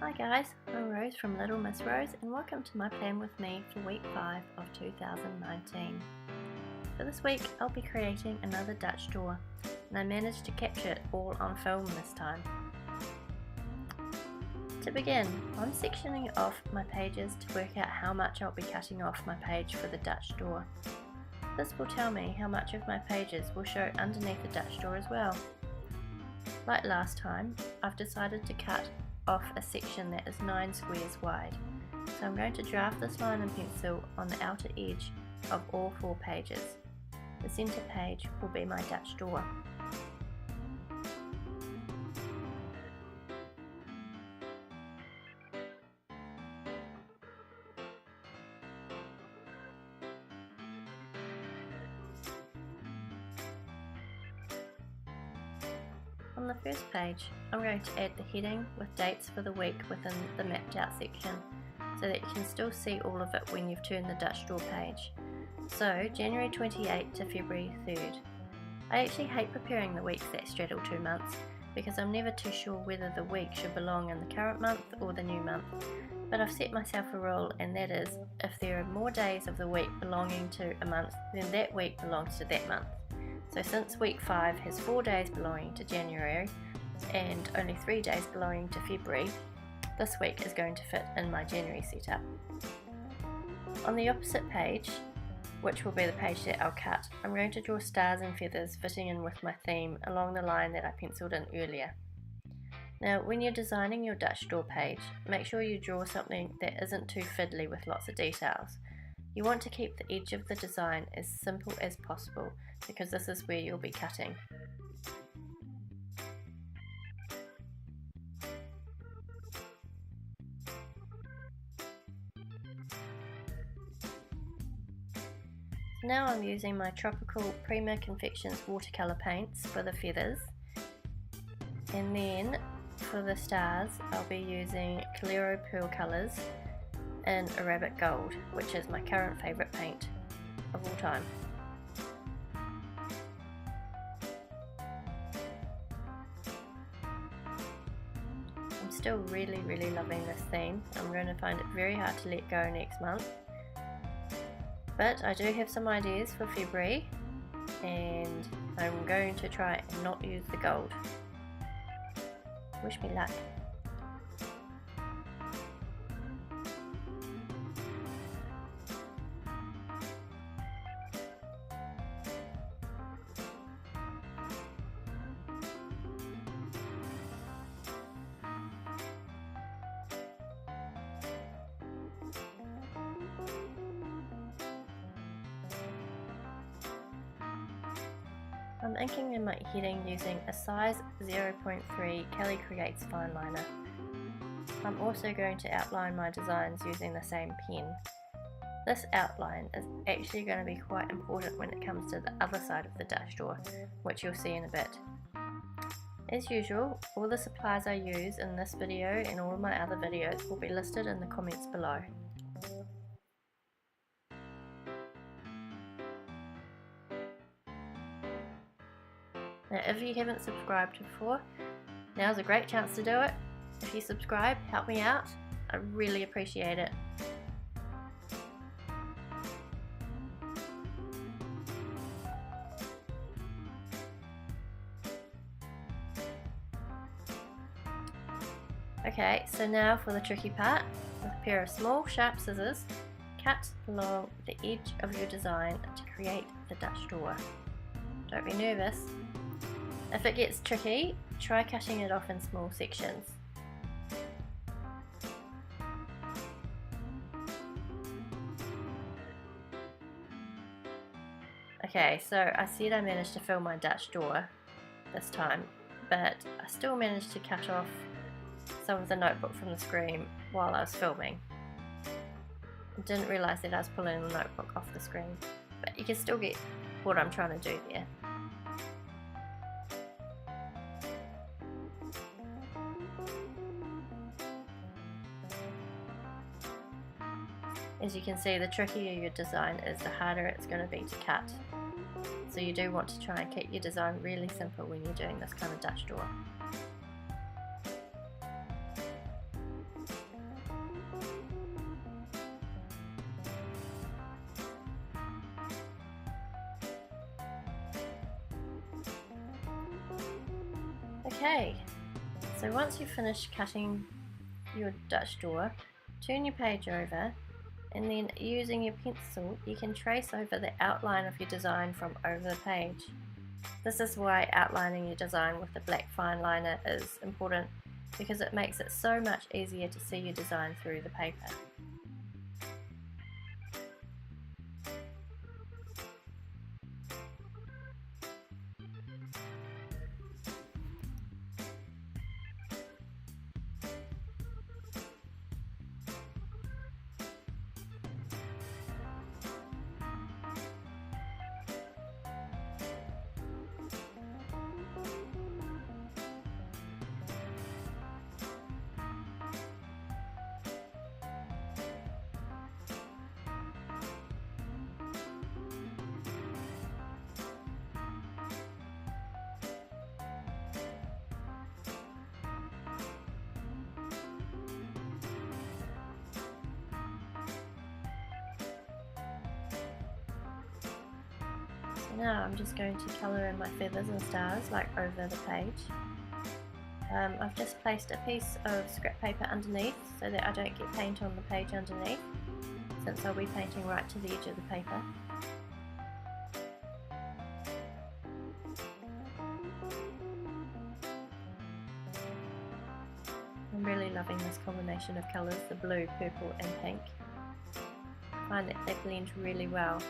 Hi guys, I'm Rose from Little Miss Rose and welcome to my plan with me for week 5 of 2019. For this week I'll be creating another Dutch door and I managed to capture it all on film this time. To begin, I'm sectioning off my pages to work out how much I'll be cutting off my page for the Dutch door. This will tell me how much of my pages will show underneath the Dutch door as well. Like last time, I've decided to cut off a section that is 9 squares wide. So I'm going to draft this line in pencil on the outer edge of all 4 pages. The centre page will be my Dutch door. On the first page, I'm going to add the heading with dates for the week within the mapped out section so that you can still see all of it when you've turned the Dutch door page. So, January 28 to February 3rd. I actually hate preparing the weeks that straddle 2 months because I'm never too sure whether the week should belong in the current month or the new month. But I've set myself a rule, and that is, if there are more days of the week belonging to a month, then that week belongs to that month. So since week 5 has 4 days belonging to January and only 3 days belonging to February, this week is going to fit in my January setup. On the opposite page, which will be the page that I'll cut, I'm going to draw stars and feathers fitting in with my theme along the line that I penciled in earlier. Now when you're designing your Dutch door page, make sure you draw something that isn't too fiddly with lots of details. You want to keep the edge of the design as simple as possible because this is where you'll be cutting. Now I'm using my Tropical Prima Confections watercolour paints for the feathers, and then for the stars I'll be using Calero Pearl colours in Arabic Gold, which is my current favourite paint of all time. I'm still really loving this theme. I'm going to find it very hard to let go next month. But I do have some ideas for February and I'm going to try and not use the gold. Wish me luck. I'm inking in my heading using a size 0.3 Kelly Creates fine liner. I'm also going to outline my designs using the same pen. This outline is actually going to be quite important when it comes to the other side of the Dutch door, which you'll see in a bit. As usual, all the supplies I use in this video and all of my other videos will be listed in the comments below. Now if you haven't subscribed before, now's a great chance to do it. If you subscribe, help me out. I really appreciate it. Okay, so now for the tricky part. With a pair of small sharp scissors, cut along the edge of your design to create the Dutch door. Don't be nervous. If it gets tricky, try cutting it off in small sections. Okay, so I said I managed to film my Dutch door this time, but I still managed to cut off some of the notebook from the screen while I was filming. I didn't realise that I was pulling the notebook off the screen, but you can still get what I'm trying to do there. As you can see, the trickier your design is, the harder it's going to be to cut. So you do want to try and keep your design really simple when you're doing this kind of Dutch door. Okay, so once you've finished cutting your Dutch door, turn your page over, and then using your pencil you can trace over the outline of your design from over the page. This is why outlining your design with the black fine liner is important, because it makes it so much easier to see your design through the paper. Now I'm just going to colour in my feathers and stars like over the page. I've just placed a piece of scrap paper underneath so that I don't get paint on the page underneath, since I'll be painting right to the edge of the paper. I'm really loving this combination of colours, the blue, purple and pink. I find that they blend really well.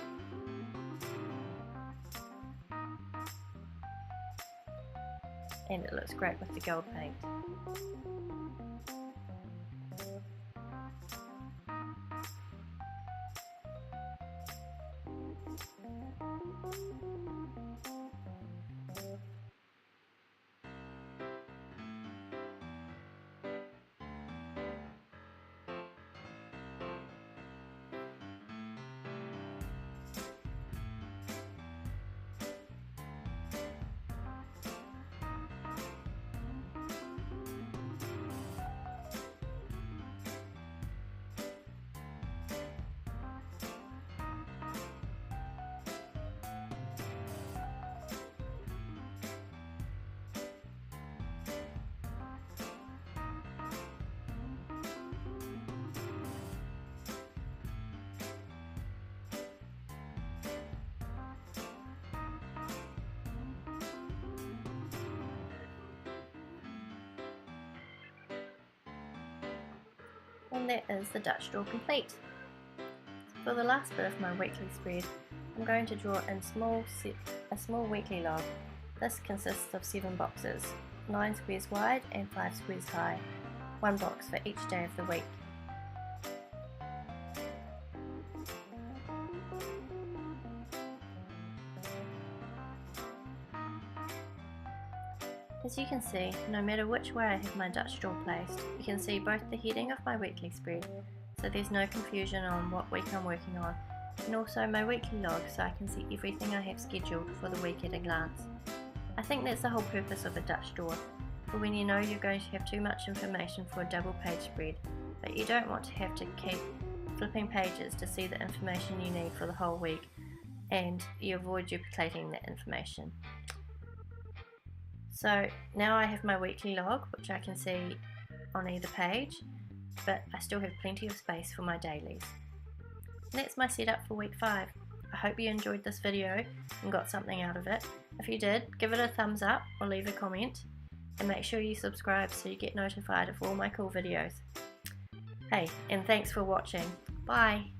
And it looks great with the gold paint. And that is the Dutch door complete. For the last bit of my weekly spread, I'm going to draw in a small weekly log. This consists of 7 boxes, 9 squares wide and 5 squares high, 1 box for each day of the week. As you can see, no matter which way I have my Dutch door placed, you can see both the heading of my weekly spread, so there's no confusion on what week I'm working on, and also my weekly log so I can see everything I have scheduled for the week at a glance. I think that's the whole purpose of a Dutch door, for when you know you're going to have too much information for a double page spread, but you don't want to have to keep flipping pages to see the information you need for the whole week, and you avoid duplicating that information. So now I have my weekly log, which I can see on either page, but I still have plenty of space for my dailies. And that's my setup for week 5. I hope you enjoyed this video and got something out of it. If you did, give it a thumbs up or leave a comment, and make sure you subscribe so you get notified of all my cool videos. Hey, and thanks for watching. Bye!